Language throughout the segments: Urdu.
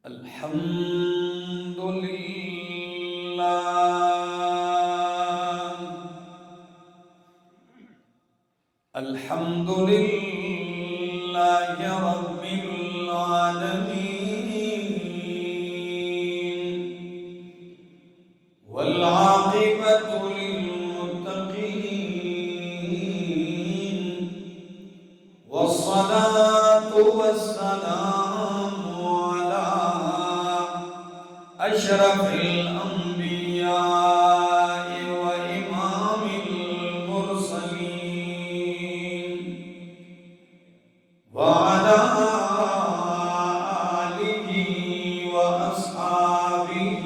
الحمد لله الحمد لله رب العالمين والعاقبة للمتقين والصلاة والسلام على أشرف الأنبياء وإمام المرسلين وعلى آله وأصحابه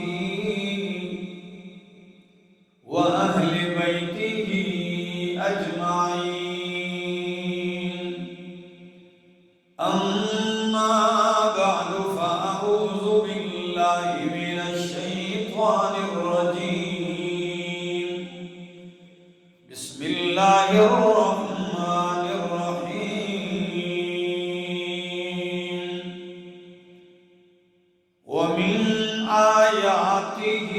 وأهل بيته أجمعين. أما بعد فأعوذ بالله من الشيطان الرجيم. بسم الله الرحمن الرحيم. ومن آياته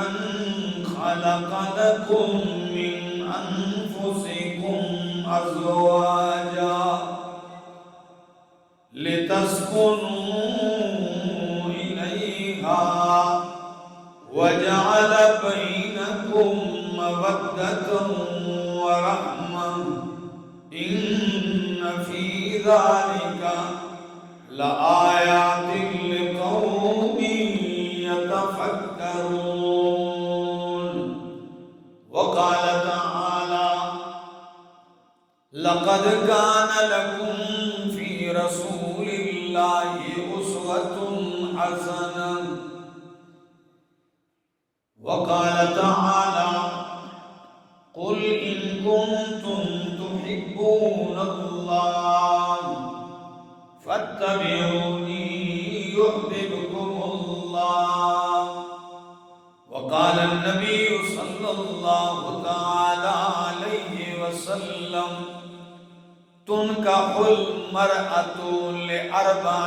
أن خلق لكم من أنفسكم أزواجا لتسكنوا إليها وجعل بينكم مودة ورحمة إن في ذلك لآيات لقوم يتفكرون. وقال تعالى: لقد كان لكم في رسول الله أسوة حسنة. وقال تعالى: قل إن كنتم تحبون الله فاتبعوني يحببكم الله. وقال النبي صلى الله تعالى عليه وسلم: تنكح المرأة لأربع: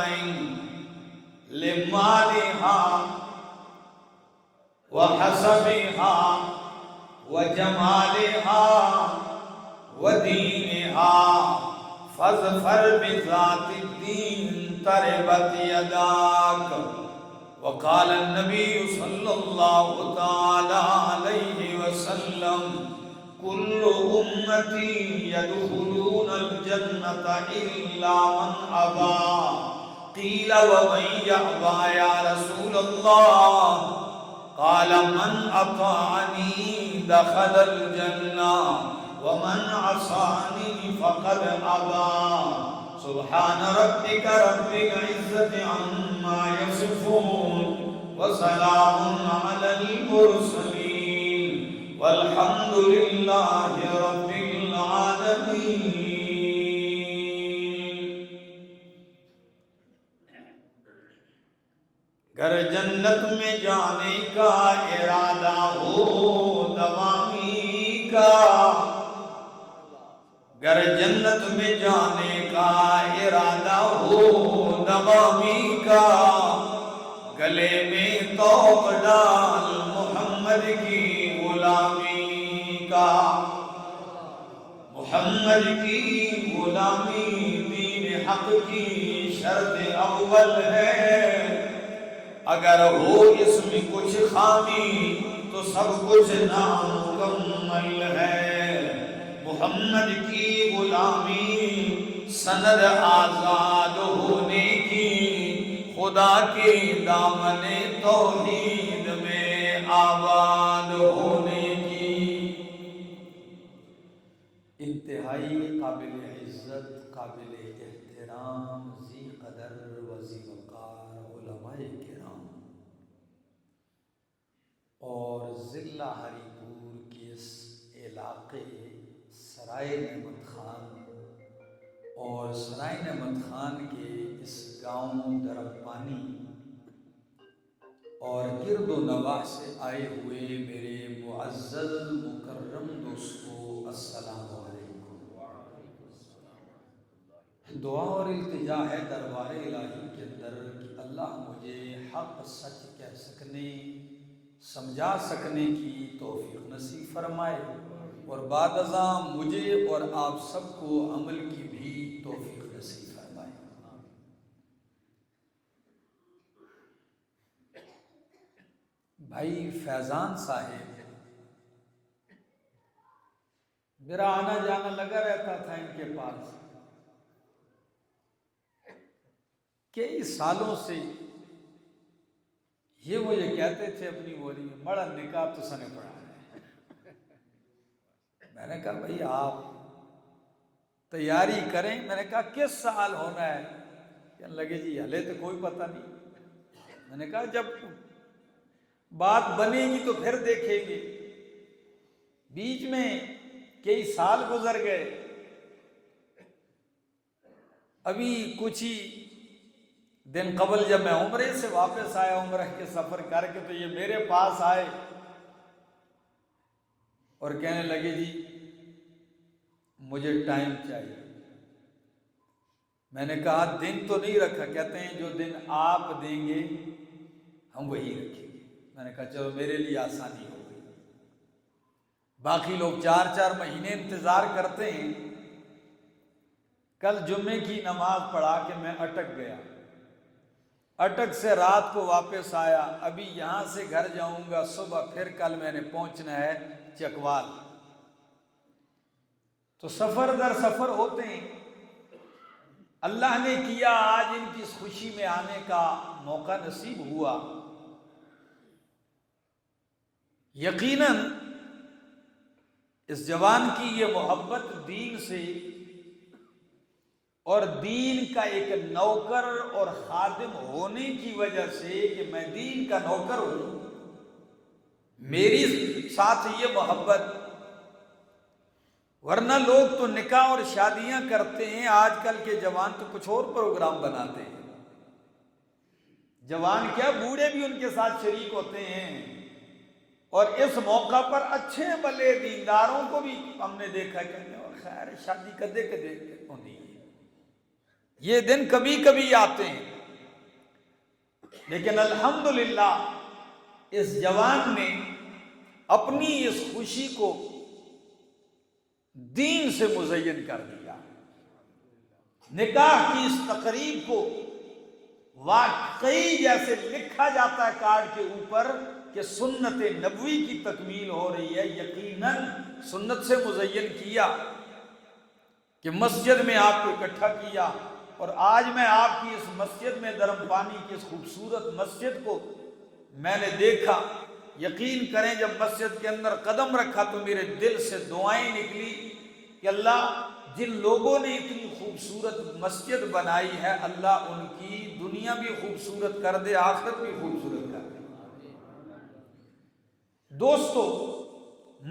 لمالها وحسبها وجمالها ودينها فاظفر بذات الدين تربت يداك. وقال النبي صلى الله تعالى عليه وسلم: كل أمتي يدخلون الجنة إلا من أبى. قيل: ومن يأبى يا رسول الله؟ قال: من أطاعني دخل الجنة ومن عصاني فقد أبى. سبحان ربك رب العزة عما يصفون وسلام على المرسلين والحمد لله رب العالمين. گر جنت میں جانے کا ارادہ ہو دوامی کا، گر جنت میں جانے کا ارادہ ہو دوامی کا، گلے میں توق ڈال محمد کی غلامی کا. محمد کی غلامی دین حق کی شرط اول ہے. اگر ہو اس میں کچھ خامی تو سب کچھ نامکمل ہے. محمد کی غلامی سند آزاد ہونے کی، خدا کے دامن توحید میں آباد ہونے کی. انتہائی قابل عزت، قابل احترام، ذی قدر و ذی وقار علماء کرام اور ضلع ہری پور کے اس علاقے سرائے نعمت خان اور سرائے نعمت خان کے اس گاؤں دربپانی اور گرد و نواح سے آئے ہوئے میرے معزز مکرم دوستو، السلام علیکم. دعا اور التجا ہے دربار الہی کے اندر کہ اللہ اللہ مجھے حق سچ کہہ سکنے سمجھا سکنے کی توفیق نصیب فرمائے، اور بعد ازاں مجھے اور آپ سب کو عمل کی بھی توفیق نصیب فرمائے۔ بھائی فیضان صاحب، میرا آنا جانا لگا رہتا تھا ان کے پاس، کئی سالوں سے یہ مجھے کہتے تھے اپنی بولی میں، بڑا نکاح تو سنے پڑا ہے۔ میں نے کہا بھائی آپ تیاری کریں۔ میں نے کہا کس سال ہونا ہے؟ کہنے لگے جی ہلے تو کوئی پتہ نہیں۔ میں نے کہا جب بات بنے گی تو پھر دیکھیں گے۔ بیچ میں کئی سال گزر گئے، ابھی کچھ ہی دن قبل جب میں عمرے سے واپس آیا، عمرہ کے سفر کر کے، تو یہ میرے پاس آئے اور کہنے لگے جی مجھے ٹائم چاہیے۔ میں نے کہا دن تو نہیں رکھا۔ کہتے ہیں جو دن آپ دیں گے ہم وہی رکھیں گے۔ میں نے کہا چلو میرے لیے آسانی ہو گئی۔ باقی لوگ 4 مہینے انتظار کرتے ہیں۔ کل جمعے کی نماز پڑھا کے میں اٹک گیا، اٹک سے رات کو واپس آیا، ابھی یہاں سے گھر جاؤں گا، صبح پھر کل میں نے پہنچنا ہے چکوال۔ تو سفر در سفر ہوتے ہیں۔ اللہ نے کیا آج ان کی اس خوشی میں آنے کا موقع نصیب ہوا۔ یقیناً اس جوان کی یہ محبت دین سے اور دین کا ایک نوکر اور خادم ہونے کی وجہ سے کہ میں دین کا نوکر ہوں، میری ساتھ یہ محبت۔ ورنہ لوگ تو نکاح اور شادیاں کرتے ہیں، آج کل کے جوان تو کچھ اور پروگرام بناتے ہیں۔ جوان کیا بوڑھے بھی ان کے ساتھ شریک ہوتے ہیں، اور اس موقع پر اچھے بھلے دینداروں کو بھی ہم نے دیکھا کہ خیر شادی کدے کدے ہوتی ہے، یہ دن کبھی کبھی آتے ہیں۔ لیکن الحمدللہ اس جوان نے اپنی اس خوشی کو دین سے مزین کر دیا۔ نکاح کی اس تقریب کو واقعی جیسے لکھا جاتا ہے کارڈ کے اوپر کہ سنت نبوی کی تکمیل ہو رہی ہے، یقیناً سنت سے مزین کیا کہ مسجد میں آپ کو اکٹھا کیا۔ اور آج میں آپ کی اس مسجد میں درم پانی کی اس خوبصورت مسجد کو میں نے دیکھا، یقین کریں جب مسجد کے اندر قدم رکھا تو میرے دل سے دعائیں نکلی کہ اللہ جن لوگوں نے اتنی خوبصورت مسجد بنائی ہے، اللہ ان کی دنیا بھی خوبصورت کر دے، آخرت بھی خوبصورت کر دے۔ دوستو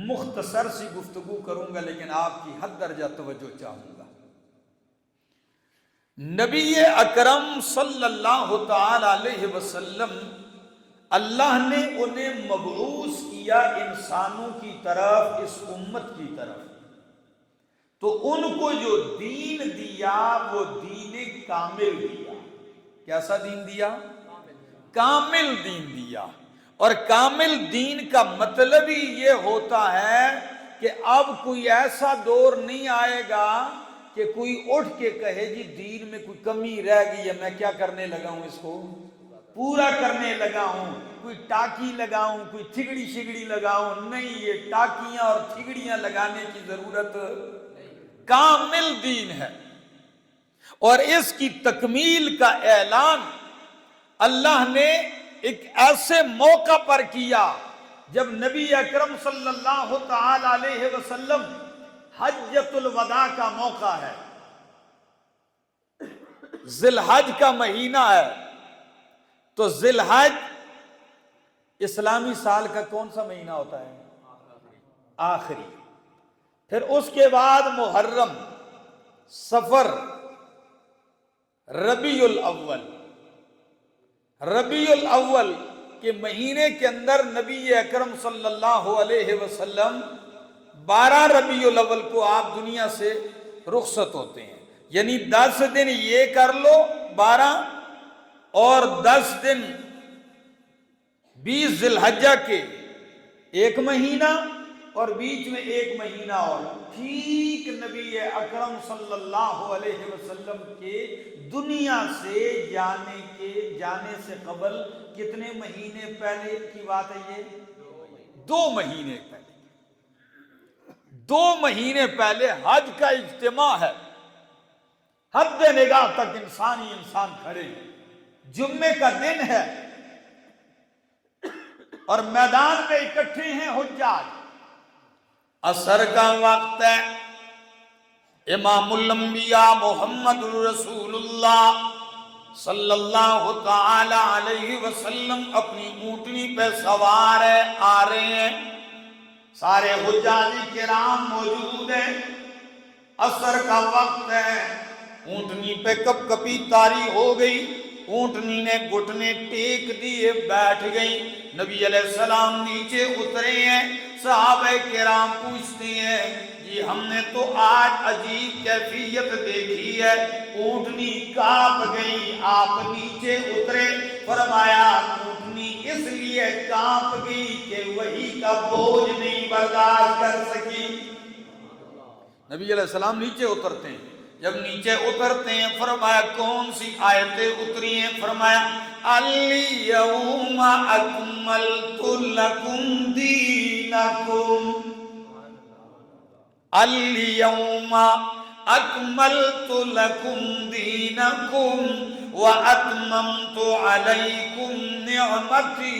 مختصر سی گفتگو کروں گا، لیکن آپ کی حد درجہ توجہ چاہوں گا۔ نبی اکرم صلی اللہ تعالی علیہ وسلم، اللہ نے انہیں مبعوث کیا انسانوں کی طرف، اس امت کی طرف، تو ان کو جو دین دیا وہ دین کامل دیا۔ کیسا دین دیا؟ کامل دین دیا۔ اور کامل دین کا مطلب ہی یہ ہوتا ہے کہ اب کوئی ایسا دور نہیں آئے گا کہ کوئی اٹھ کے کہے جی دین میں کوئی کمی رہ گئی ہے، میں کیا کرنے لگا ہوں، اس کو پورا کرنے لگا ہوں، کوئی ٹاکی لگاؤں، کوئی تھگڑی شگڑی لگاؤں۔ نہیں، یہ ٹاکیاں اور تھگڑیاں لگانے کی ضرورت، کامل دین ہے۔ اور اس کی تکمیل کا اعلان اللہ نے ایک ایسے موقع پر کیا جب نبی اکرم صلی اللہ تعالی علیہ وسلم حجۃ الوداع کا موقع ہے، ذی الحج کا مہینہ ہے۔ تو ذی الحج اسلامی سال کا کون سا مہینہ ہوتا ہے؟ آخری۔ پھر اس کے بعد محرم، صفر، ربیع الاول۔ ربیع الاول کے مہینے کے اندر نبی اکرم صلی اللہ علیہ وسلم 12 ربیع الاول کو آپ دنیا سے رخصت ہوتے ہیں، یعنی 10 دن یہ کر لو، 12 اور 10 دن 20 ذی الحجہ کے 1 مہینہ اور بیچ میں 1 مہینہ اور، ٹھیک نبی اکرم صلی اللہ علیہ وسلم کے دنیا سے جانے سے قبل کتنے مہینے پہلے کی بات ہے یہ؟ 2 مہینے پہلے، 2 مہینے پہلے حج کا اجتماع ہے، حد نگاہ تک انسان کھڑے، جمعے کا دن ہے اور میدان میں اکٹھے ہیں حجاج، عصر کا وقت ہے، امام الانبیاء محمد رسول اللہ صلی اللہ تعالی علیہ وسلم اپنی اونٹنی پہ سوار ہے، آ رہے ہیں، سارے حجاج کرام موجود ہیں، عصر کا وقت ہے، اونٹنی پہ کپ کپی طاری ہو گئی، اونٹنی نے گھٹنے ٹیک دیے بیٹھ گئی، نبی علیہ السلام نیچے اترے ہیں، صحابہ کرام پوچھتے ہیں جی ہم نے تو آج عجیب کیفیت دیکھی ہے، اونٹنی کانپ گئی، آپ نیچے اترے، فرمایا اونٹنی اس لیے کانپ گئی کہ وحی کا بوجھ نہیں برداشت کر سکی۔ نبی علیہ السلام نیچے اترتے ہیں، جب نیچے اترتے ہیں فرمایا کون سی آیتیں اتری ہیں؟ فرمایا الیوم اکملت لکم دینکم، الیوم اکملت لکم دینکم واتممت علیکم نعمتی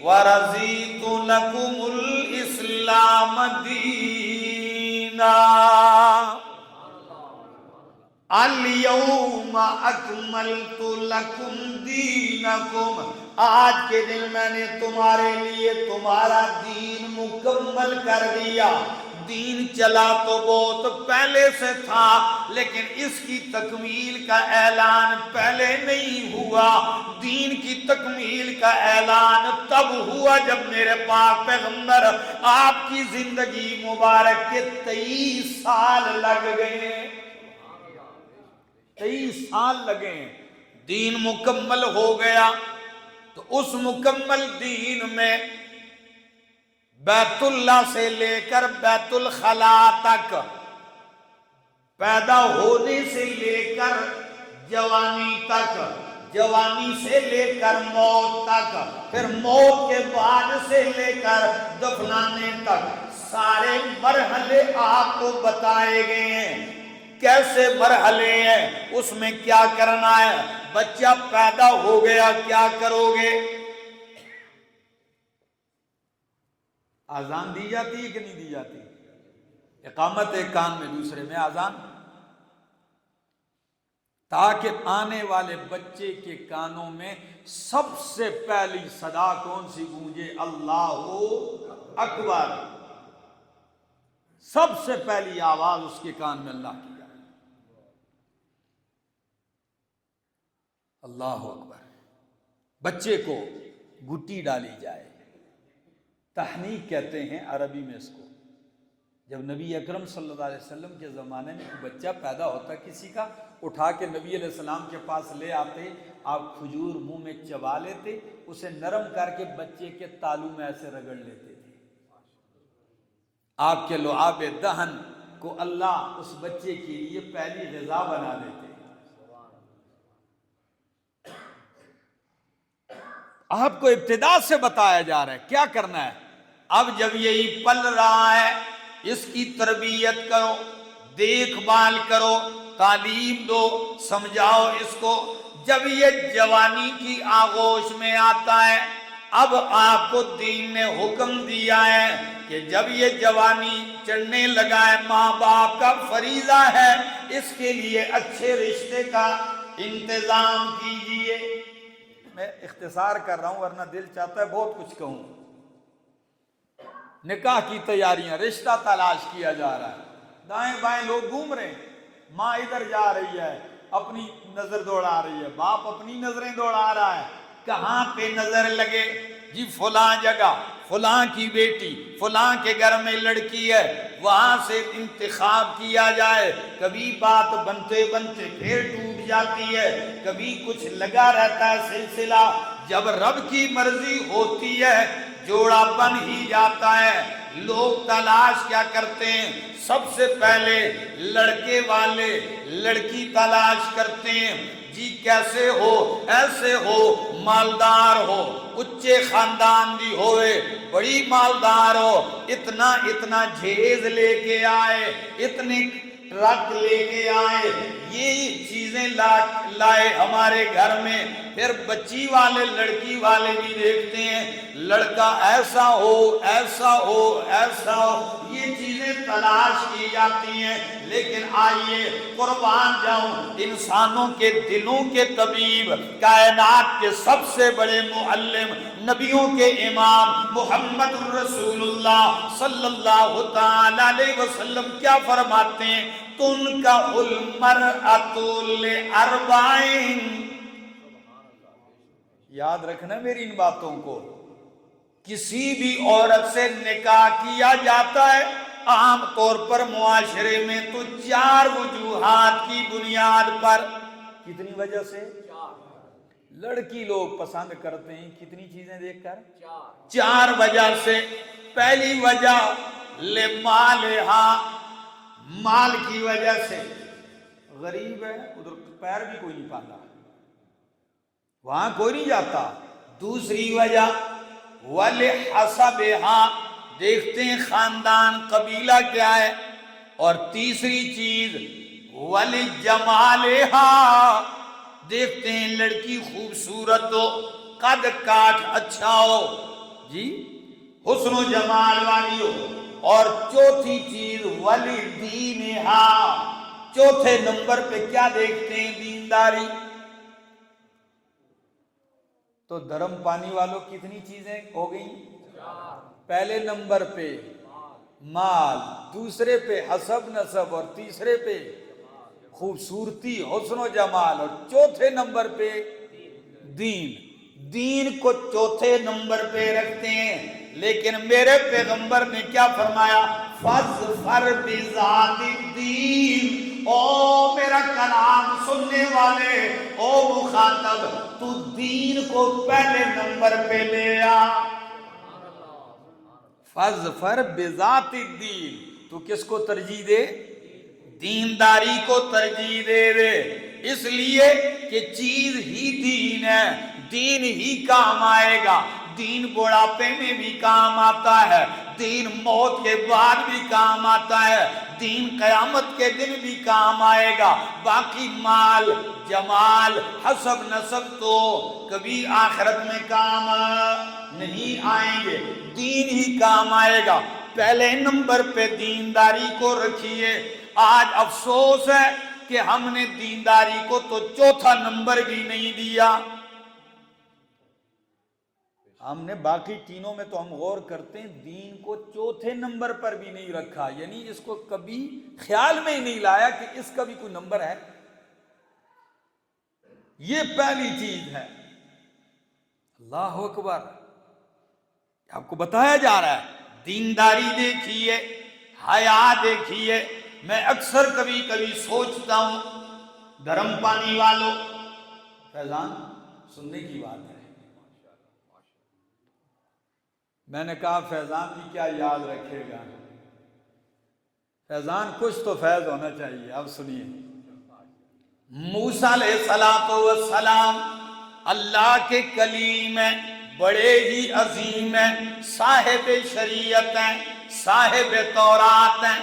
ورضیت لکم الاسلام دینا۔ الیوم اکملت لکم دینکم، آج کے دن میں نے تمہارے لیے تمہارا دین مکمل کر دیا۔ دین چلا تو بہت پہلے سے تھا لیکن اس کی تکمیل کا اعلان پہلے نہیں ہوا، دین کی تکمیل کا اعلان تب ہوا جب میرے پاک پیغمبر آپ کی زندگی مبارک کے 23 سال لگ گئے، 23 سال لگے ہیں، دین مکمل ہو گیا۔ تو اس مکمل دین میں بیت اللہ سے لے کر بیت الخلا تک، پیدا ہونے سے لے کر جوانی تک، جوانی سے لے کر موت تک، پھر موت کے بعد سے لے کر دفنانے تک، سارے مرحلے آپ کو بتائے گئے ہیں۔ کیسے مرحلے ہیں، اس میں کیا کرنا ہے، بچہ پیدا ہو گیا کیا کرو گے؟ آزان دی جاتی ہے کہ نہیں دی جاتی؟ اقامت ایک کان میں دوسرے میں آزان، تاکہ آنے والے بچے کے کانوں میں سب سے پہلی صدا کون سی گونجے؟ اللہ اکبر، سب سے پہلی آواز اس کے کان میں اللہ کی، اللہ اکبر۔ بچے کو گٹی ڈالی جائے، تحنیک کہتے ہیں عربی میں اس کو۔ جب نبی اکرم صلی اللہ علیہ وسلم کے زمانے میں کوئی بچہ پیدا ہوتا کسی کا، اٹھا کے نبی علیہ السلام کے پاس لے آتے، آپ کھجور منہ میں چبا لیتے، اسے نرم کر کے بچے کے تالو میں ایسے رگڑ لیتے تھے۔ آپ کے لعاب دہن کو اللہ اس بچے کے لیے پہلی غذا بنا دیتے۔ آپ کو ابتدا سے بتایا جا رہا ہے کیا کرنا ہے۔ اب جب یہی پل رہا ہے، اس کی تربیت کرو، دیکھ بھال کرو، تعلیم دو، سمجھاؤ اس کو۔ جب یہ جوانی کی آغوش میں آتا ہے، اب آپ کو دین نے حکم دیا ہے کہ جب یہ جوانی چڑھنے لگا ہے، ماں باپ کا فریضہ ہے اس کے لیے اچھے رشتے کا انتظام کیجئے۔ میں اختصار کر رہا ہوں ورنہ دل چاہتا ہے بہت کچھ کہوں۔ نکاح کی تیاریاں، رشتہ تلاش کیا جا رہا ہے، دائیں بائیں لوگ گھوم رہے ہیں، ماں ادھر جا رہی ہے اپنی نظر دوڑا رہی ہے، باپ اپنی نظریں دوڑا رہا ہے، کہاں پہ نظر لگے؟ جی فلاں جگہ، فلاں کی بیٹی، فلاں کے گھر میں لڑکی ہے، وہاں سے انتخاب کیا جائے۔ کبھی بات بنتے بنتے پھر ٹوٹ جاتی ہے، کبھی کچھ لگا رہتا ہے سلسلہ، جب رب کی مرضی ہوتی ہے جوڑا بن ہی جاتا ہے۔ لوگ تلاش کیا کرتے ہیں؟ سب سے پہلے لڑکے والے لڑکی تلاش کرتے ہیں، جی کیسے ہو، ایسے ہو، مالدار ہو، اچھے خاندان دی ہوئے، بڑی مالدار ہو، اتنا جہیز لے کے آئے، اتنے ٹرک لے کے آئے، یہ چیزیں لائے ہمارے گھر میں۔ پھر بچی والے لڑکی والے بھی دیکھتے ہیں، لڑکا ایسا ہو، ایسا ہو، ایسا ہو، یہ چیزیں تلاش کی جاتی ہیں۔ لیکن آئیے قربان جاؤں انسانوں کے دلوں کے طبیب، کائنات کے سب سے بڑے معلم، نبیوں کے امام محمد رسول اللہ صلی اللہ تعالی علیہ وسلم کیا فرماتے ہیں؟ تُنْكَحُ الْمَرْأَةُ لِأَرْبَعٍ۔ یاد رکھنا میری ان باتوں کو، کسی بھی عورت سے نکاح کیا جاتا ہے عام طور پر معاشرے میں تو 4 وجوہات کی بنیاد پر۔ کتنی وجہ سے؟ لڑکی لوگ پسند کرتے ہیں کتنی چیزیں دیکھ کر؟ 4 وجہ سے۔ پہلی وجہ لمالہا، مال کی وجہ سے، غریب ہے ادھر پیر بھی کوئی نہیں پاتا، وہاں کوئی نہیں جاتا۔ دوسری وجہ وَلِحَسَبِہا، دیکھتے ہیں خاندان قبیلہ کیا ہے۔ اور تیسری چیز وَلِجَمَالِہا، دیکھتے ہیں لڑکی خوبصورت ہو، قد کاٹ اچھا ہو، جی حسن و جمال والی ہو۔ اور چوتھی چیز وَلِدِینِہا، چوتھے نمبر پہ کیا دیکھتے ہیں؟ دینداری۔ تو دھرم پانی والوں کتنی چیزیں ہو گئیں؟ پہلے نمبر پہ مال، دوسرے پہ حسب نسب، اور تیسرے پہ خوبصورتی حسن و جمال، اور چوتھے نمبر پہ دین۔ دین کو چوتھے نمبر پہ رکھتے ہیں، لیکن میرے پیغمبر نے کیا فرمایا؟ فَاظْفَرْ بِذَاتِ الدِّینِ، او میرا کلام سننے والے، او مخاطب، تو دین کو پہلے نمبر پہ لے آ۔ فَاظْفَرْ بِذَاتِ الدِّینِ، تو کس کو ترجیح دے؟ دینداری کو ترجیح دے۔ اس لیے کہ چیز ہی دین ہے، دین ہی کام آئے گا۔ دین بڑھاپے میں بھی کام آتا ہے، دین موت کے بعد بھی کام آتا ہے، دین قیامت کے دن بھی کام آئے گا۔ باقی مال، جمال، حسب نسب تو کبھی آخرت میں کام نہیں آئیں گے، دین ہی کام آئے گا۔ پہلے نمبر پہ دینداری کو رکھیے۔ آج افسوس ہے کہ ہم نے دینداری کو تو چوتھا نمبر بھی نہیں دیا۔ ہم نے باقی تینوں میں تو ہم غور کرتے ہیں، دین کو چوتھے نمبر پر بھی نہیں رکھا، یعنی اس کو کبھی خیال میں ہی نہیں لایا کہ اس کا بھی کوئی نمبر ہے۔ یہ پہلی چیز ہے۔ اللہ اکبر، آپ کو بتایا جا رہا ہے دینداری دیکھیے، حیا دیکھیے۔ میں اکثر کبھی کبھی سوچتا ہوں، دھرم پانی والوں، فیضان سننے کی بات ہے، میں نے کہا فیضان بھی کیا یاد رکھے گا، فیضان کچھ تو فیض ہونا چاہیے۔ اب سنیے، موسیٰ علیہ السلام اللہ کے کلیم ہیں، بڑے ہی عظیم ہیں، صاحب شریعت ہیں، صاحب تورات ہیں۔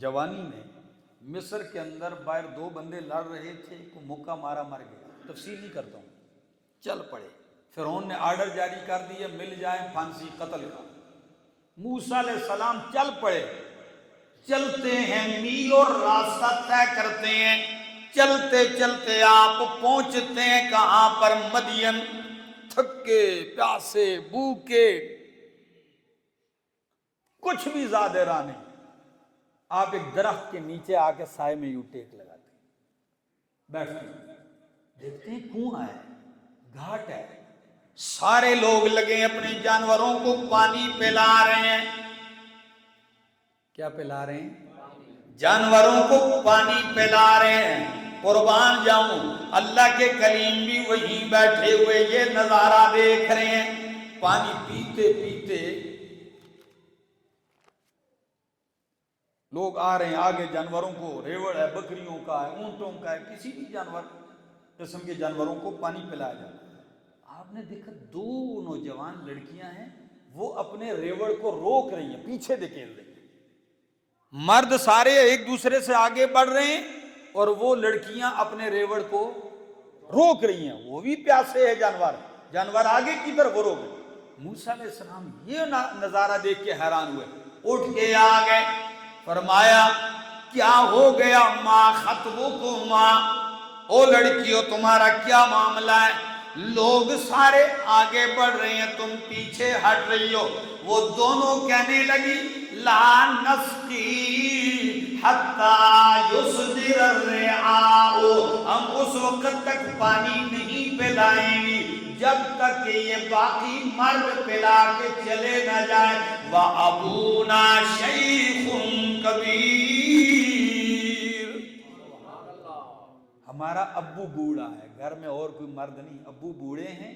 جوانی میں مصر کے اندر باہر 2 بندے لڑ رہے تھے، کو مکہ مارا مر گیا، تفصیل نہیں کرتا ہوں، چل پڑے۔ فرعون نے آرڈر جاری کر دیا مل جائیں پھانسی قتل کا۔ موسیٰ علیہ السلام چل پڑے، چلتے ہیں میلوں راستہ طے کرتے ہیں، چلتے چلتے آپ پہنچتے ہیں کہاں پر؟ مدین۔ تھکے پیاسے بھوکے، کچھ بھی زیادہ راہ نہیں، آپ ایک درخت کے نیچے آ کے سائے میں یوں ٹیک لگاتے ہیں، بیٹھتے ہیں، دیکھتے ہیں کنواں ہے، گھاٹ ہے، سارے لوگ لگے اپنے جانوروں کو پانی پلا رہے ہیں۔ کیا پلا رہے ہیں؟ جانوروں کو پانی پلا رہے ہیں۔ قربان جاؤں اللہ کے کلیم بھی وہیں بیٹھے ہوئے یہ نظارہ دیکھ رہے ہیں. پانی پیتے پیتے لوگ آ رہے ہیں آگے، جانوروں کو، ریوڑ ہے، بکریوں کا ہے، اونٹوں کا ہے، کسی بھی جانور قسم کے جانوروں کو پانی پلایا جاتا ہے. آپ نے دیکھا 2 نوجوان لڑکیاں ہیں، وہ اپنے ریوڑ کو روک رہی ہیں، پیچھے دھکیل رہی ہیں. مرد سارے ایک دوسرے سے آگے بڑھ رہے ہیں اور وہ لڑکیاں اپنے ریوڑ کو روک رہی ہیں. وہ بھی پیاسے ہیں جانور آگے کی طرف وہ روک رہے ہیں. موسیٰ علیہ السلام یہ نظارہ دیکھ کے حیران ہوئے، اٹھ کے آ گئے، فرمایا کیا ہو گیا؟ ما خطبکما، او لڑکیوں تمہارا کیا معاملہ ہے؟ لوگ سارے آگے بڑھ رہے ہیں، تم پیچھے ہٹ رہی ہو. وہ دونوں کہنے لگی لا نسقی حتی یصدر الرعاء، ہم اس وقت تک پانی نہیں پلائیں گی جب تک کہ یہ باقی مرد پلا کے چلے نہ جائیں. وَأَبُونَا شَيْخٌ کبیر، ہمارا ابو بوڑھا ہے، گھر میں اور کوئی مرد نہیں، ابو بوڑھے ہیں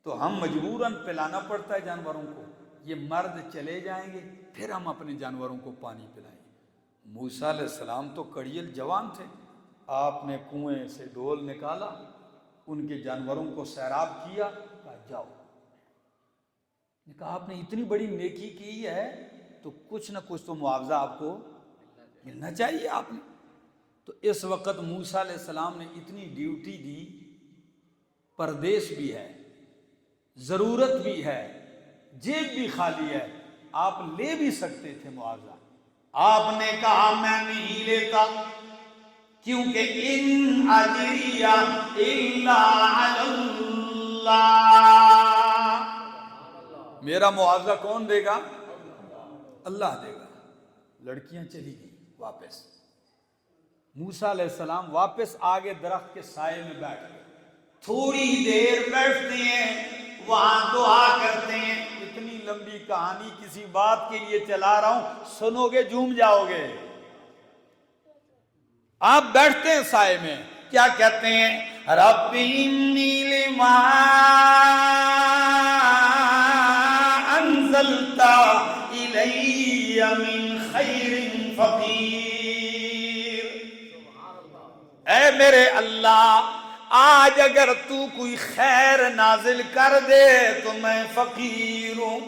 تو ہم مجبوراً پلانا پڑتا ہے جانوروں کو. یہ مرد چلے جائیں گے پھر ہم اپنے جانوروں کو پانی پلائیں گے. موسیٰ علیہ السلام تو کڑیل جوان تھے. آپ نے کنویں سے ڈول نکالا، ان کے جانوروں کو سیراب کیا، کہا جاؤ. نے کہا آپ نے اتنی بڑی نیکی کی ہے تو کچھ نہ کچھ تو معاوضہ آپ کو ملنا چاہیے. آپ نے تو اس وقت موسیٰ علیہ السلام نے اتنی ڈیوٹی دی، پردیس بھی ہے، ضرورت بھی ہے، جیب بھی خالی ہے، آپ لے بھی سکتے تھے معاوضہ. آپ نے کہا میں نہیں لیتا، کیونکہ ان اجریہ الا علی اللہ، میرا معاوضہ کون دے گا؟ اللہ دے گا. لڑکیاں چلی گئیں واپس. موسیٰ علیہ السلام واپس آگے درخت کے سائے میں بیٹھ گئے. تھوڑی دیر بیٹھتے ہیں، وہاں دعا کرتے ہیں. اتنی لمبی کہانی کسی بات کے لیے چلا رہا ہوں، سنو گے جھوم جاؤ گے. آپ بیٹھتے ہیں سائے میں، کیا کہتے ہیں؟ رب انی لما انزلت الی من خیر فقیر، اے میرے اللہ آج اگر تو کوئی خیر نازل کر دے تو میں فقیر ہوں.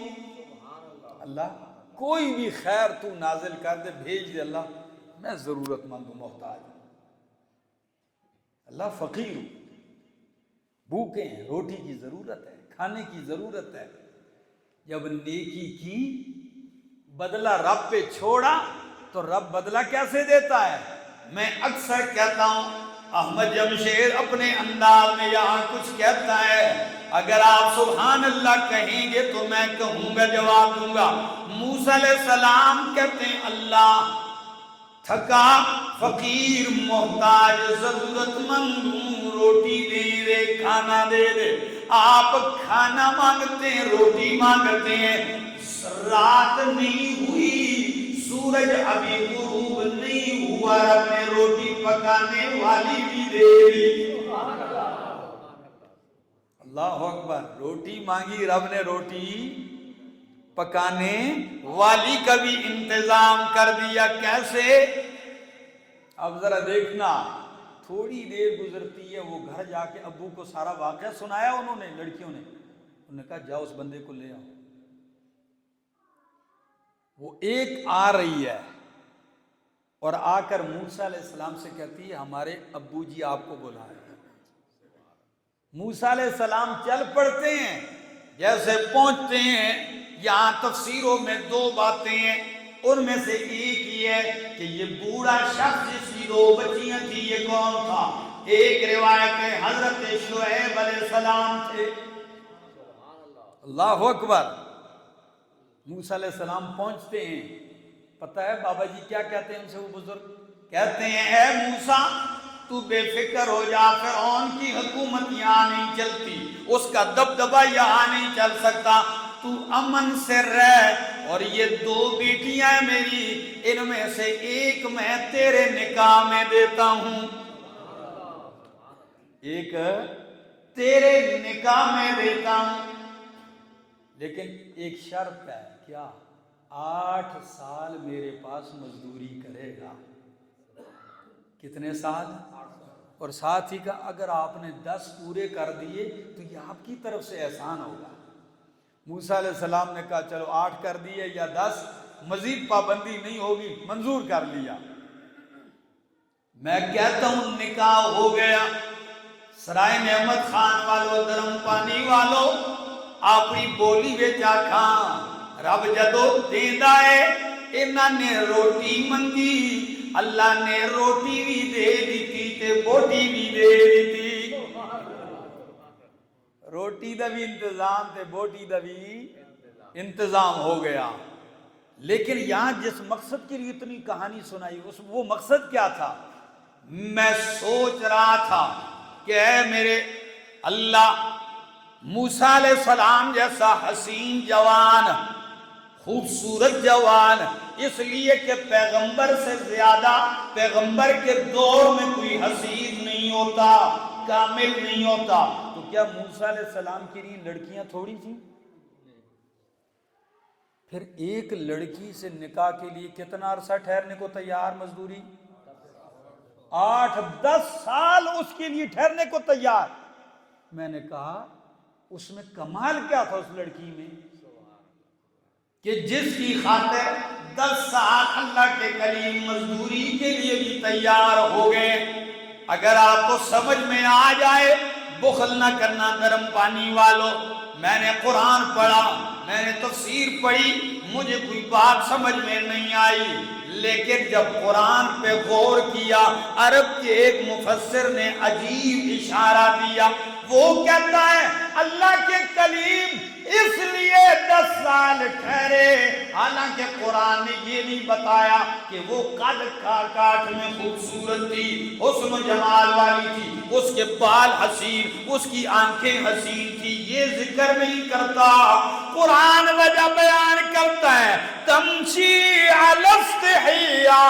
اللہ کوئی بھی خیر تو نازل کر دے، بھیج دے اللہ، میں ضرورت مند ہوں، محتاج ہوں. اللہ فقیر ہوں، بھوکے ہیں، روٹی کی ضرورت ہے، کھانے کی ضرورت ہے. جب نیکی کی بدلہ رب پہ چھوڑا تو رب بدلہ کیسے دیتا ہے؟ میں اکثر کہتا ہوں، احمد جمشید اپنے انداز میں یہاں کچھ کہتا ہے، اگر آپ سبحان اللہ کہیں گے تو میں کہوں گا، جواب دوں گا. موسیٰ علیہ السلام کہتے ہیں اللہ تھکا، فقیر، محتاج، ضرورت مند ہوں، روٹی دے دے، کھانا دے دے. آپ کھانا مانگتے ہیں، روٹی مانگتے ہیں. رات نہیں ہوئی، سورج ابھی غروب نہیں ہوا، رب نے روٹی پکانے والی بھی دے دی. اللہ اکبر. روٹی مانگی، رب نے روٹی پکانے والی کا بھی انتظام کر دیا. کیسے؟ اب ذرا دیکھنا، تھوڑی دیر گزرتی ہے، وہ گھر جا کے ابو کو سارا واقعہ سنایا. انہوں نے، لڑکیوں نے، انہوں نے کہا جاؤ اس بندے کو لے آؤ. وہ ایک آ رہی ہے اور آ کر موسیٰ علیہ السلام سے کہتی ہے ہمارے ابو جی آپ کو بلا رہے ہیں. موسیٰ علیہ السلام چل پڑتے ہیں. جیسے پہنچتے ہیں، یہاں تفسیروں میں 2 باتیں ہیں. ان میں سے ایک یہ ہے کہ یہ بوڑھا شخص جس کی 2 بچیاں تھی یہ کون تھا؟ ایک روایت ہے حضرت شعیب علیہ السلام تھے. اللہ اکبر. موسیٰ علیہ السلام پہنچتے ہیں، پتہ ہے بابا جی کیا کہتے ہیں ان سے وہ بزرگ؟ کہتے ہیں اے موسیٰ تو بے فکر ہو جا، فرعون کی حکومت یہاں نہیں چلتی، اس کا دبدبہ یہاں نہیں چل سکتا، تو امن سے رہ. اور یہ 2 بیٹیاں میری، ان میں سے ایک میں تیرے نکاح میں دیتا ہوں. ایک تیرے نکاح میں دیتا ہوں، لیکن ایک شرط ہے، کیا؟ 8 سال میرے پاس مزدوری کرے گا۔ کتنے سال؟ اور ساتھ ہی کا اگر آپ نے 10 پورے کر دیے تو یہ آپ کی طرف سے احسان ہوگا۔ موسیٰ علیہ السلام نے کہا چلو 8 کر دیے یا 10، مزید پابندی نہیں ہوگی، منظور کر لیا۔ میں کہتا ہوں نکاح ہو گیا۔ سرائے نعمت خان والو، درم پانی والو، اپنی بولی وچ آکھاں رب جدو دیندا ہے، انہاں نے روٹی منگی، اللہ نے روٹی بھی دے دیتی تے بوٹی بھی دے دیتی۔ روٹی دا بھی انتظام تے بوٹی دا بھی انتظام ہو گیا۔ لیکن یہاں جس مقصد کے لیے اتنی کہانی سنائی، وہ مقصد کیا تھا؟ میں سوچ رہا تھا کہ اے میرے اللہ، موسیٰ علیہ السلام جیسا حسین جوان، خوبصورت جوان، اس لیے کہ پیغمبر سے زیادہ پیغمبر کے دور میں کوئی حسین نہیں ہوتا، کامل نہیں ہوتا، تو کیا موسیٰ علیہ السلام کے لیے لڑکیاں تھوڑی تھیں؟ پھر ایک لڑکی سے نکاح کے لیے کتنا عرصہ ٹھہرنے کو تیار؟ مزدوری 8-10 سال اس کے لیے ٹھہرنے کو تیار۔ میں نے کہا اس میں کمال کیا تھا اس لڑکی میں کہ جس کی خاطر 10 سال اللہ کے کلیم مزدوری کے لیے بھی تیار ہو گئے۔ اگر آپ کو سمجھ میں آ جائے، بخل نہ کرنا گرم پانی والو، میں نے قرآن پڑھا، میں نے تفسیر پڑھی، مجھے کوئی بات سمجھ میں نہیں آئی، لیکن جب قرآن پہ غور کیا، عرب کے ایک مفسر نے عجیب اشارہ دیا۔ وہ کہتا ہے اللہ کے کلیم اس لیے 10 سال ٹھہرے، حالانکہ قرآن نے یہ نہیں بتایا کہ وہ قد کاٹ میں خوبصورت تھی، حسن و جمال والی تھی، اس کے بال حسین، اس کی آنکھیں حسین تھی، یہ ذکر نہیں کرتا۔ قرآن وجہ بیان کرتا ہے تمشی علی استحیاء،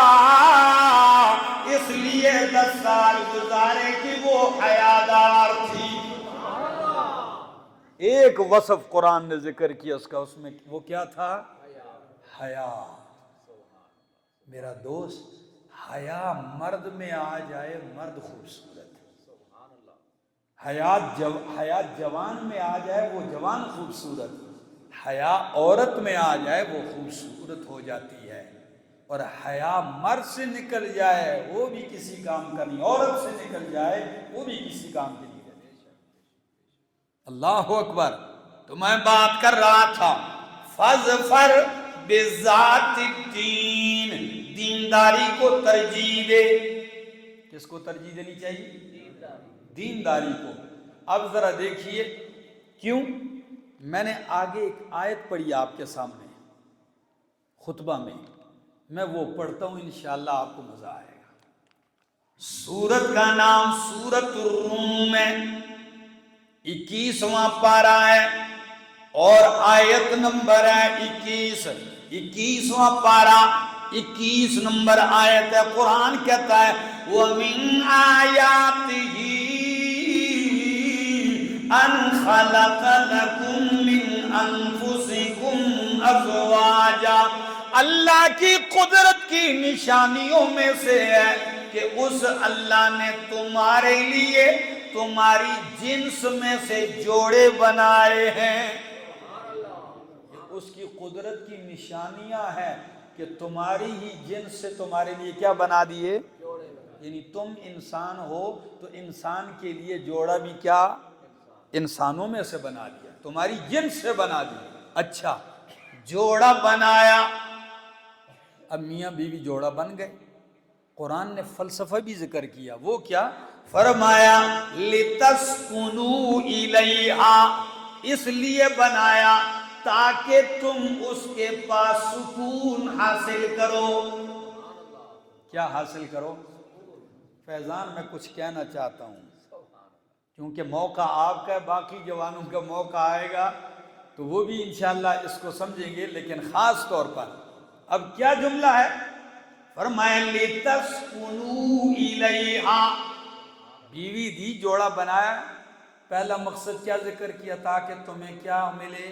اس لیے 10 سال گزارے کہ وہ حیادار تھی۔ ایک وصف قرآن نے ذکر کیا اس کا، اس میں وہ کیا تھا؟ حیا۔ میرا دوست، حیا مرد میں آ جائے مرد خوبصورت، حیا جوان میں آ جائے وہ جوان خوبصورت، حیا عورت میں آ جائے وہ خوبصورت ہو جاتی ہے، اور حیا مرد سے نکل جائے وہ بھی کسی کام کا نہیں، عورت سے نکل جائے وہ بھی کسی کام کی نہیں۔ اللہ اکبر۔ تو میں بات کر رہا تھا فَاظْفَرْ بِذَاتِ الدِّین، دینداری کو ترجیح دے۔ کس کو ترجیح دینی چاہیے؟ دینداری کو۔ اب ذرا دیکھیے کیوں؟ میں نے آگے ایک آیت پڑھی آپ کے سامنے خطبہ میں، میں وہ پڑھتا ہوں، انشاءاللہ آپ کو مزہ آئے گا۔ سورت کا نام سورت الروم ہے، 21واں پارہ ہے اور آیت نمبر ہے 21۔ 21واں پارہ 21 نمبر آیت ہے۔ قرآن کہتا ہے وَمِنْ آیَاتِهِ أَنْ خَلَقَ لَكُم مِّنْ أَنفُسِكُمْ أَزْوَاجًا، اللہ کی قدرت کی نشانیوں میں سے ہے کہ اس اللہ نے تمہارے لیے تمہاری جنس میں سے جوڑے بنائے ہیں۔ اس کی قدرت کی نشانیاں ہیں کہ تمہاری ہی جنس سے تمہارے لیے کیا بنا دیے؟ یعنی تم انسان ہو تو انسان کے لیے جوڑا بھی کیا؟ انسانوں میں سے بنا دیا، تمہاری جنس سے بنا دیا۔ اچھا، جوڑا بنایا، اب میاں بیوی جوڑا بن گئے۔ قرآن نے فلسفہ بھی ذکر کیا، وہ کیا؟ فرمایا لِتَسْكُنُوا إِلَيْهَا، اس لیے بنایا تاکہ تم اس کے پاس سکون حاصل کرو۔ کیا حاصل کرو؟ فیضان میں کچھ کہنا چاہتا ہوں کیونکہ موقع آپ کا ہے، باقی جوانوں کا موقع آئے گا تو وہ بھی انشاءاللہ اس کو سمجھیں گے، لیکن خاص طور پر اب کیا جملہ ہے؟ فرمایا لِتَسْكُنُوا إِلَيْهَا، بیوی دی، جوڑا بنایا، پہلا مقصد کیا ذکر کیا؟ تاکہ تمہیں کیا ملے؟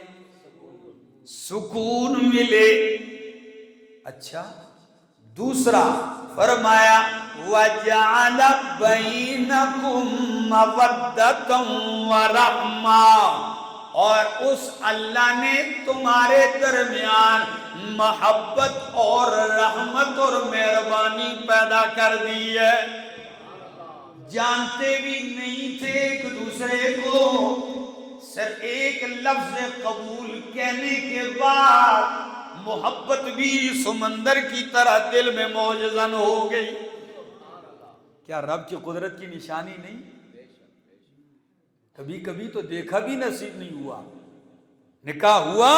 سکون ملے۔ اچھا، دوسرا فرمایا وَجَعَلَ بَيْنَكُمْ مَوَدَّةً وَرَحْمَةً، اور اس اللہ نے تمہارے درمیان محبت اور رحمت اور مہربانی پیدا کر دی ہے۔ جانتے بھی نہیں تھے ایک دوسرے کو، صرف ایک لفظ قبول کہنے کے بعد محبت بھی سمندر کی طرح دل میں موجزن ہو گئی۔ کیا رب کی قدرت کی نشانی نہیں؟ کبھی کبھی تو دیکھا بھی نصیب نہیں ہوا، نکاح ہوا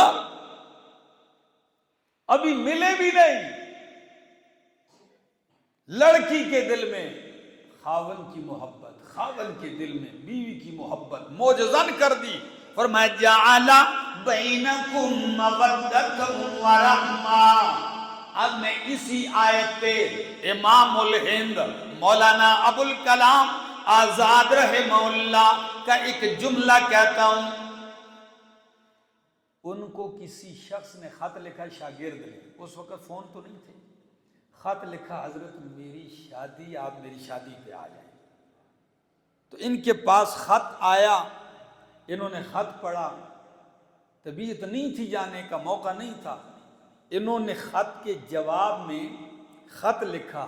ابھی ملے بھی نہیں، لڑکی کے دل میں خاون کی محبت، خاون کے دل میں بیوی کی محبت موجزن کر دی۔ فرمایا جعل بینکم مودۃ ورحمہ۔ اب میں اسی آیت پہ امام الہند مولانا ابوالکلام آزاد رحمہ اللہ کا ایک جملہ کہتا ہوں۔ ان کو کسی شخص نے خط لکھا، شاگرد نے، اس وقت فون تو نہیں تھے، خط لکھا حضرت میری شادی، آپ میری شادی پہ آ جائیں۔ تو ان کے پاس خط آیا، انہوں نے خط پڑھا، طبیعت نہیں تھی، جانے کا موقع نہیں تھا، انہوں نے خط کے جواب میں خط لکھا،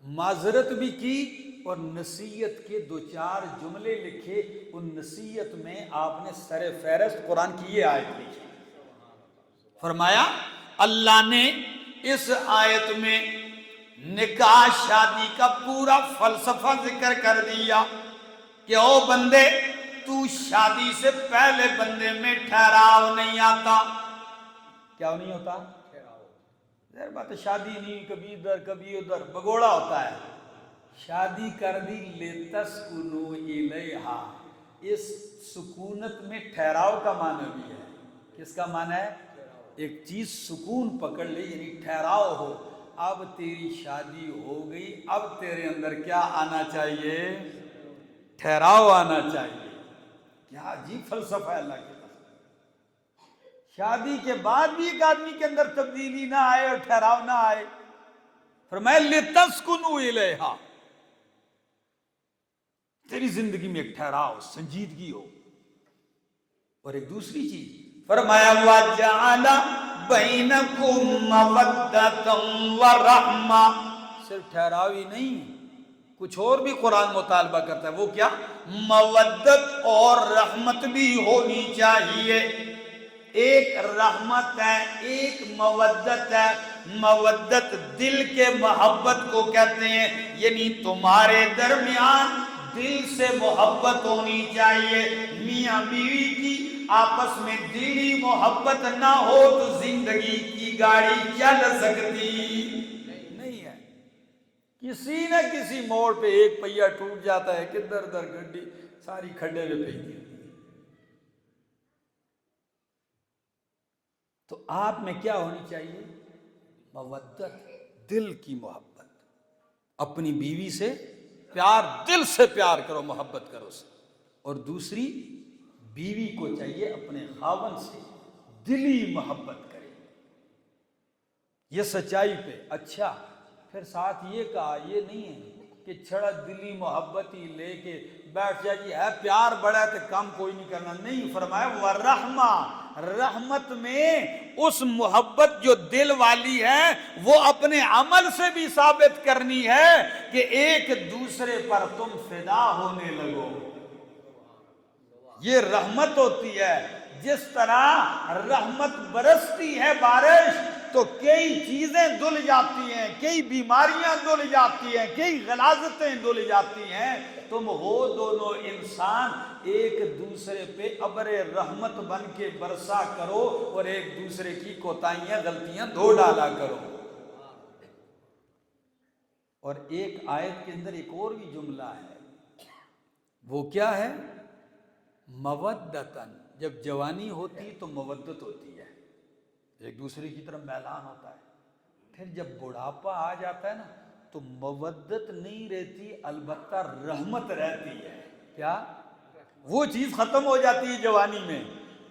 معذرت بھی کی اور نصیحت کے دو چار جملے لکھے۔ ان نصیحت میں آپ نے سر فہرست قرآن کی یہ آیت لکھی۔ فرمایا اللہ نے اس آیت میں نکاح شادی کا پورا فلسفہ ذکر کر دیا کہ او بندے، تو شادی سے پہلے بندے میں ٹھہراؤ نہیں آتا۔ کیا نہیں ہوتا؟ ظاہر بات ہے، شادی نہیں، کبھی ادھر کبھی ادھر، بگوڑا ہوتا ہے۔ شادی کر دی لِتَسْكُنُوا إِلَيْهَا، اس سکونت میں ٹھہراؤ کا معنی بھی ہے۔ کس کا معنی ہے؟ ایک چیز سکون پکڑ لے، یعنی ٹھہراؤ ہو۔ اب تیری شادی ہو گئی، اب تیرے اندر کیا آنا چاہیے؟ ٹھہراؤ آنا چاہیے۔ کیا عجیب فلسفہ ہے اللہ کی طرف۔ شادی کے بعد بھی ایک آدمی کے اندر تبدیلی نہ آئے اور ٹھہراؤ نہ آئے۔ فرمایا لِتَسْكُنُوا إِلَيْهَا، تیری زندگی میں ایک ٹھہراؤ، سنجیدگی ہو۔ اور ایک دوسری چیز فرمایا وَجَعَلَ بَيْنَكُمْ مَوَدَّةً وَرَحْمَةً، صرف ٹھہراؤ ہی نہیں، کچھ اور بھی قرآن مطالبہ کرتا ہے۔ وہ کیا؟ مودت اور رحمت بھی ہونی چاہیے۔ ایک رحمت ہے، ایک مودت ہے۔ مودت دل کے محبت کو کہتے ہیں، یعنی تمہارے درمیان دل سے محبت ہونی چاہیے۔ میاں بیوی کی آپس میں دلی محبت نہ ہو تو زندگی کی گاڑی چل سکتی نہیں ہے۔ کسی نہ کسی موڑ پہ ایک پہیا ٹوٹ جاتا ہے، کدھر ادھر گڈی ساری کھڈے میں پہنتی ہے۔ تو آپ میں کیا ہونی چاہیے؟ مودت، دل کی محبت۔ اپنی بیوی سے پیار، دل سے پیار کرو، محبت کرو اسے۔ اور دوسری، بیوی کو چاہیے اپنے خاوند سے دلی محبت کرے۔ یہ سچائی پہ۔ اچھا، پھر ساتھ یہ کہا، یہ نہیں ہے کہ چھڑا دلی محبت ہی لے کے بیٹھ جائے جی ہے پیار بڑا ہے تو کم کوئی نہیں کرنا، نہیں۔ فرمایا وَرَحْمَةً، رحمت میں اس محبت جو دل والی ہے وہ اپنے عمل سے بھی ثابت کرنی ہے کہ ایک دوسرے پر تم فدا ہونے لگو۔ یہ رحمت ہوتی ہے۔ جس طرح رحمت برستی ہے بارش تو کئی چیزیں دھل جاتی ہیں، کئی بیماریاں دھل جاتی ہیں، کئی غلاظتیں دھل جاتی ہیں۔ تم ہو دونوں انسان، ایک دوسرے پہ ابر رحمت بن کے برسا کرو اور ایک دوسرے کی کوتاہیاں غلطیاں دھو ڈالا کرو۔ اور ایک آیت کے اندر ایک اور بھی جملہ ہے، وہ کیا ہے؟ مودتاً، جب جوانی ہوتی تو مودت ہوتی ہے، ایک دوسرے کی طرف میلان ہوتا ہے۔ پھر جب بڑھاپا آ جاتا ہے نا تو مودت نہیں رہتی، البتہ رحمت رہتی ہے. کیا؟ وہ چیز ختم ہو جاتی ہے جوانی میں.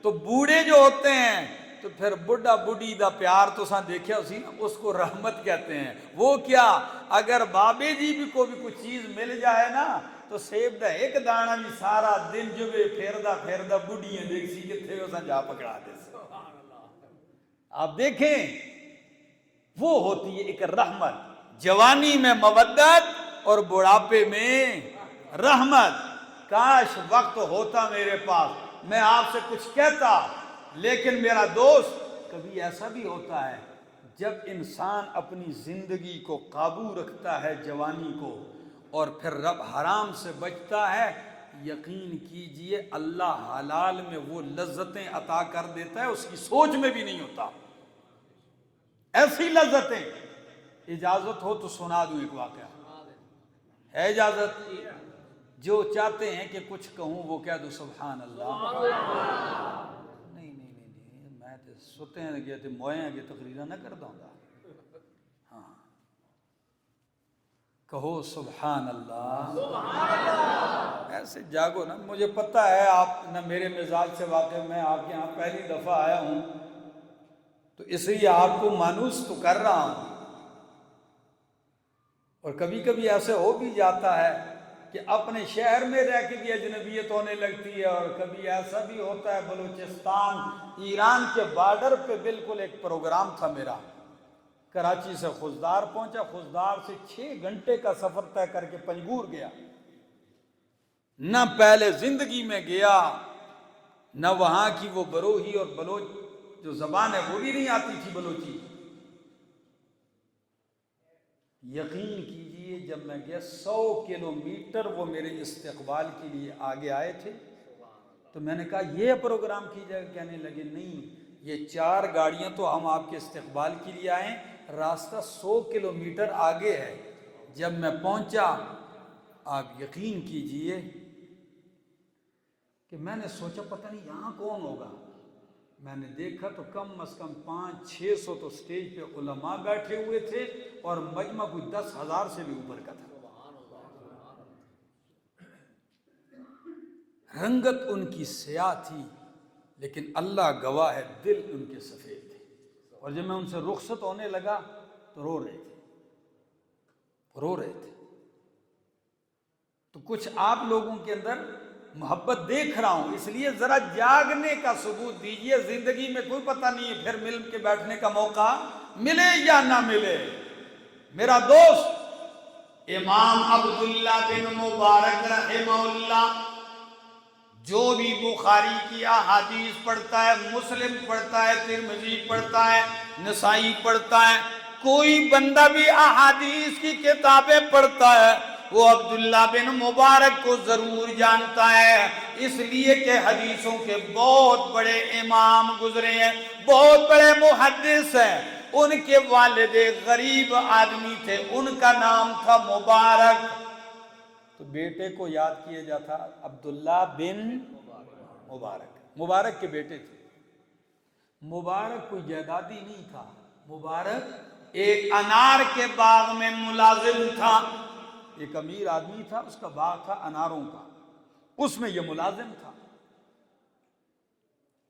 تو بوڑھے جو ہوتے ہیں تو پھر بڈھا بڈھی دا پیار تو ساں دیکھا اسی نا، اس کو رحمت کہتے ہیں. وہ کیا، اگر بابے جی بھی کو بھی کچھ چیز مل جائے نا تو سیب دا ایک دانہ بھی سارا دن جو بھی پھیردا بڈھیاں دیکھ سی کتنے وہ ساں جا پکڑا دے سی. آپ دیکھیں وہ ہوتی ہے ایک رحمت. جوانی میں مودت اور بڑھاپے میں رحمت. کاش وقت ہوتا میرے پاس میں آپ سے کچھ کہتا، لیکن میرا دوست کبھی ایسا بھی ہوتا ہے جب انسان اپنی زندگی کو قابو رکھتا ہے جوانی کو اور پھر رب حرام سے بچتا ہے، یقین کیجئے اللہ حلال میں وہ لذتیں عطا کر دیتا ہے اس کی سوچ میں بھی نہیں ہوتا. ایسی لذتیں. اجازت ہو تو سنا دوں ایک واقعہ. ہے اجازت؟ جو چاہتے ہیں کہ کچھ کہوں وہ کہہ دو سبحان اللہ. نہیں میں تو ستے ہیں گیا تو موئیں گے تقریرہ نہ کرتا ہوں. ہاں کہو سبحان اللہ. ایسے جاگو نا. مجھے پتہ ہے آپ نہ میرے مزاج سے واقف، میں آپ کے یہاں پہلی دفعہ آیا ہوں تو اس لیے آپ کو مانوس تو کر رہا ہوں. اور کبھی کبھی ایسے ہو بھی جاتا ہے کہ اپنے شہر میں رہ کے بھی اجنبیت ہونے لگتی ہے، اور کبھی ایسا بھی ہوتا ہے. بلوچستان ایران کے بارڈر پہ بالکل ایک پروگرام تھا میرا. کراچی سے خضدار پہنچا، خضدار سے 6 گھنٹے کا سفر طے کر کے پنجگور گیا. نہ پہلے زندگی میں گیا، نہ وہاں کی وہ بروہی اور بلوچ جو زبان ہے وہ بھی نہیں آتی تھی بلوچی. یقین کیجئے جب میں گیا 100 کلومیٹر وہ میرے استقبال کے لیے آگے آئے تھے تو میں نے کہا یہ پروگرام کی جائے. کہنے لگے نہیں، یہ 4 گاڑیاں تو ہم آپ کے استقبال کے لیے آئیں، راستہ 100 کلومیٹر آگے ہے. جب میں پہنچا آپ یقین کیجئے کہ میں نے سوچا پتہ نہیں یہاں کون ہوگا. میں نے دیکھا تو کم از کم 500-600 تو سٹیج پہ علماء بیٹھے ہوئے تھے اور مجمع کوئی 10,000 سے بھی اوپر کا تھا. رنگت ان کی سیاہ تھی لیکن اللہ گواہ ہے دل ان کے سفید تھے. اور جب میں ان سے رخصت ہونے لگا تو رو رہے تھے. تو کچھ آپ لوگوں کے اندر محبت دیکھ رہا ہوں، اس لیے ذرا جاگنے کا ثبوت دیجئے. زندگی میں کوئی پتہ نہیں ہے پھر مل کے بیٹھنے کا موقع ملے یا نہ ملے. میرا دوست امام عبداللہ بن مبارک رحمہ اللہ جو بھی بخاری کی احادیث پڑھتا ہے، مسلم پڑھتا ہے، ترمذی پڑھتا ہے، نسائی پڑھتا ہے، کوئی بندہ بھی احادیث کی کتابیں پڑھتا ہے وہ عبداللہ بن مبارک کو ضرور جانتا ہے. اس لیے کہ حدیثوں کے بہت بڑے امام گزرے ہیں، بہت بڑے محدث ہیں. ان کے والد غریب آدمی تھے، ان کا نام تھا مبارک. تو بیٹے کو یاد کیا جاتا عبداللہ بن مبارک. مبارک کے بیٹے تھے. مبارک کوئی جائیدادی نہیں تھا. مبارک ایک انار کے باغ میں ملازم تھا. ایک امیر آدمی تھا، اس کا باغ تھا اناروں کا، اس میں یہ ملازم تھا.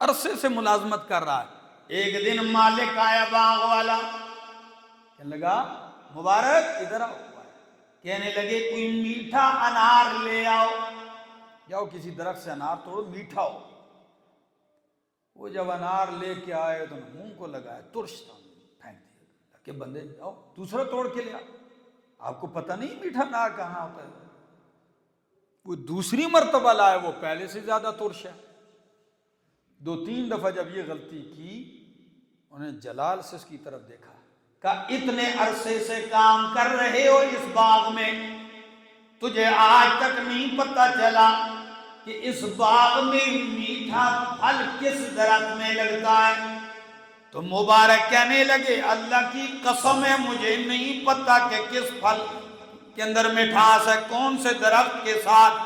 عرصے سے ملازمت کر رہا ہے. ایک دن مالک آیا باغ والا، کہنے لگا مبارک ادھر آؤ. کہنے لگے کوئی میٹھا انار لے آؤ. جاؤ کسی درخت سے انار توڑو، میٹھا ہو. وہ جب انار لے کے آئے تو منہ کو لگایا، ترش تھا، پھینک دیا کہ بندے جاؤ دوسرا توڑ کے لیا. آپ کو پتہ نہیں میٹھا انار کہاں ہوتا ہے. وہ دوسری مرتبہ لائے، وہ پہلے سے زیادہ ترش ہے. 2-3 دفعہ جب یہ غلطی کی، انہیں جلال سے اس کی طرف دیکھا، کہا اتنے عرصے سے کام کر رہے ہو اس باغ میں، تجھے آج تک نہیں پتہ چلا کہ اس باغ میں میٹھا پھل کس درخت میں لگتا ہے؟ تو مبارک کہنے لگے اللہ کی قسم ہے مجھے نہیں پتہ کہ کس پھل کے اندر مٹھاس ہے، کون سے درخت کے ساتھ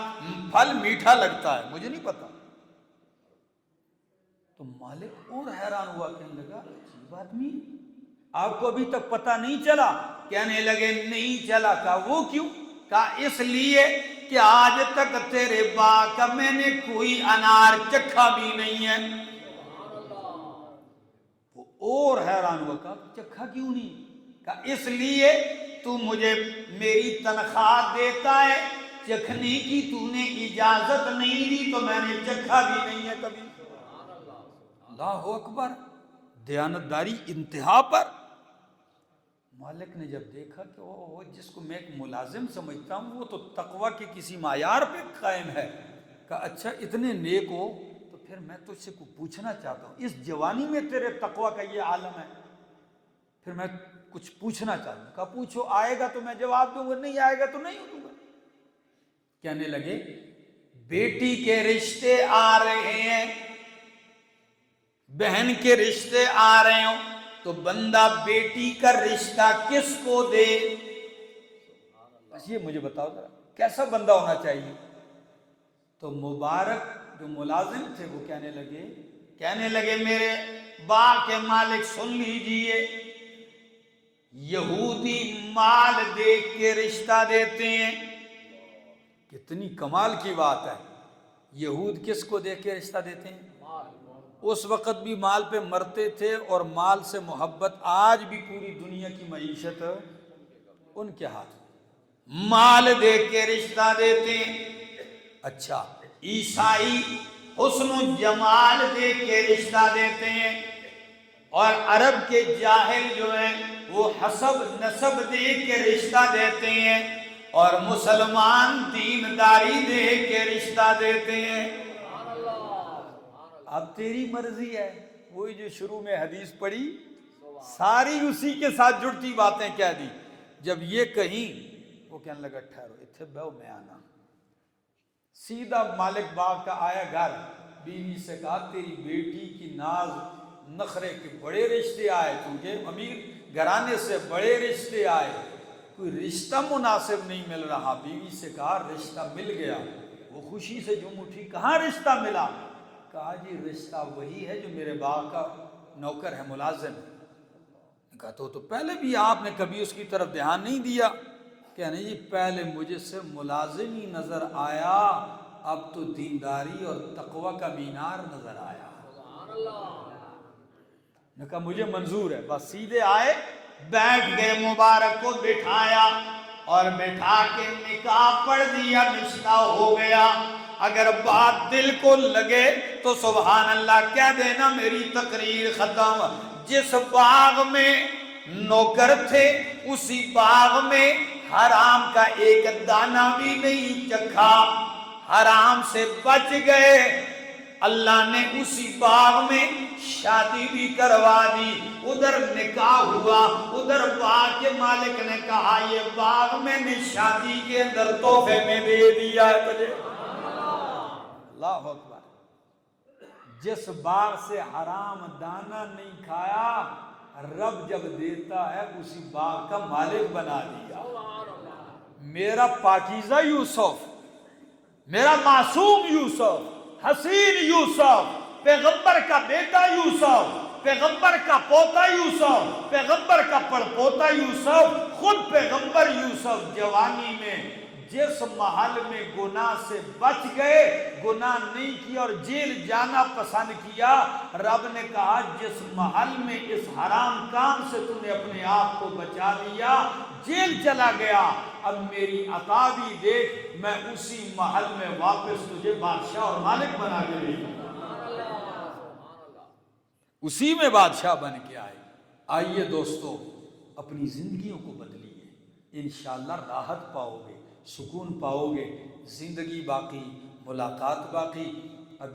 پھل میٹھا لگتا ہے، مجھے نہیں پتہ. تو مالک اور حیران ہوا، کہنے لگا عجیب آدمی. آپ کو ابھی تک پتہ نہیں چلا؟ کہنے لگے نہیں چلا۔ کہا وہ کیوں؟ کہا اس لیے کہ آج تک تیرے باغ کا میں نے کوئی انار چکھا بھی نہیں ہے۔ وہ اور حیران ہوا، کہا چکھا کیوں نہیں؟ کہا اس لیے تو مجھے میری تنخواہ دیتا ہے، چکھنے کی تو نے اجازت نہیں دی تو میں نے چکھا بھی نہیں ہے کبھی۔ اللہ اکبر، دیانتداری انتہا پر۔ مالک نے جب دیکھا کہ وہ جس کو میں ایک ملازم سمجھتا ہوں وہ تو تقوی کے کسی معیار پہ قائم ہے، کہا اچھا اتنے نیک ہو تو پھر میں تجھ سے کچھ پوچھنا چاہتا ہوں، اس جوانی میں تیرے تقوی کا یہ عالم ہے، پھر میں کچھ پوچھنا چاہتا ہوں۔ کہا پوچھو، آئے گا تو میں جواب دوں گا، نہیں آئے گا تو نہیں دوں گا۔ کہنے لگے بیٹی کے رشتے آ رہے ہیں، بہن کے رشتے آ رہے ہوں تو بندہ بیٹی کا رشتہ کس کو دے؟ بس یہ مجھے بتاؤ ذرا کیسا بندہ ہونا چاہیے؟ تو مبارک جو ملازم تھے وہ کہنے لگے میرے باغ کے مالک سن لیجئے، یہودی مال دے کے رشتہ دیتے ہیں۔ کتنی کمال کی بات ہے، یہود کس کو دے کے رشتہ دیتے ہیں؟ اس وقت بھی مال پہ مرتے تھے، اور مال سے محبت آج بھی پوری دنیا کی معیشت ان کے ہاتھ میں، مال دے کے رشتہ دیتے ہیں۔ اچھا، عیسائی حسن و جمال دے کے رشتہ دیتے ہیں، اور عرب کے جاہل جو ہیں وہ حسب نسب دے کے رشتہ دیتے ہیں، اور مسلمان دینداری دے کے رشتہ دیتے ہیں۔ اب تیری مرضی ہے، وہی جو شروع میں حدیث پڑھی ساری اسی کے ساتھ جڑتی باتیں کہہ دی۔ جب یہ کہیں وہ کہنے لگا ٹھہرو اتھے بہو میں آنا۔ سیدھا مالک باغ کا آیا گھر، بیوی سے کہا تیری بیٹی کی ناز نخرے کے بڑے رشتے آئے، کیونکہ امیر گھرانے سے بڑے رشتے آئے، کوئی رشتہ مناسب نہیں مل رہا۔ بیوی سے کہا رشتہ مل گیا، وہ خوشی سے جھوم اٹھی، کہاں رشتہ ملا؟ کہا جی رشتہ وہی ہے جو میرے باغ کا نوکر ہے، ملازم۔ کہا تو پہلے بھی آپ نے کبھی اس کی طرف دھیان نہیں دیا؟ کہنے جی پہلے مجھے سے ملازم ہی نظر آیا، اب تو دینداری اور تقوی کا مینار نظر آیا۔ نے کہا مجھے منظور ہے۔ بس سیدھے آئے، بیٹھ گئے، مبارک کو بٹھایا اور بٹھا کے نکاح پڑھ دیا، رشتہ ہو گیا۔ اگر بات دل کو لگے تو سبحان اللہ کہہ دینا میری تقریر ختم۔ جس باغ میں نوکر تھے اسی باغ میں حرام کا ایک دانہ بھی نہیں چکھا، حرام سے بچ گئے۔ اللہ نے اسی باغ میں شادی بھی کروا دی، ادھر نکاح ہوا، ادھر باغ کے مالک نے کہا یہ باغ میں نے شادی کے اندر تحفے میں دے دیا ہے تجھے۔ اللہ اکبر، جس باغ سے حرام دانہ نہیں کھایا رب جب دیتا ہے اسی باغ کا مالک بنا دیا۔ میرا پاکیزہ یوسف، میرا معصوم یوسف، حسین یوسف، پیغمبر کا بیٹا یوسف، پیغمبر کا پوتا یوسف، پیغمبر کا پڑپوتا یوسف، خود پیغمبر یوسف جوانی میں جس محل میں گناہ سے بچ گئے، گناہ نہیں کیا اور جیل جانا پسند کیا، رب نے کہا جس محل میں اس حرام کام سے تم نے اپنے آپ کو بچا لیا، جیل چلا گیا، اب میری عطا بھی دیکھ، میں اسی محل میں واپس تجھے بادشاہ اور مالک بنا کے لے جاؤں۔ اسی میں بادشاہ بن کے آئے۔ آئیے دوستو اپنی زندگیوں کو بدلیے، انشاءاللہ راحت پاؤ گے، سکون پاؤ گے، زندگی باقی، ملاقات باقی۔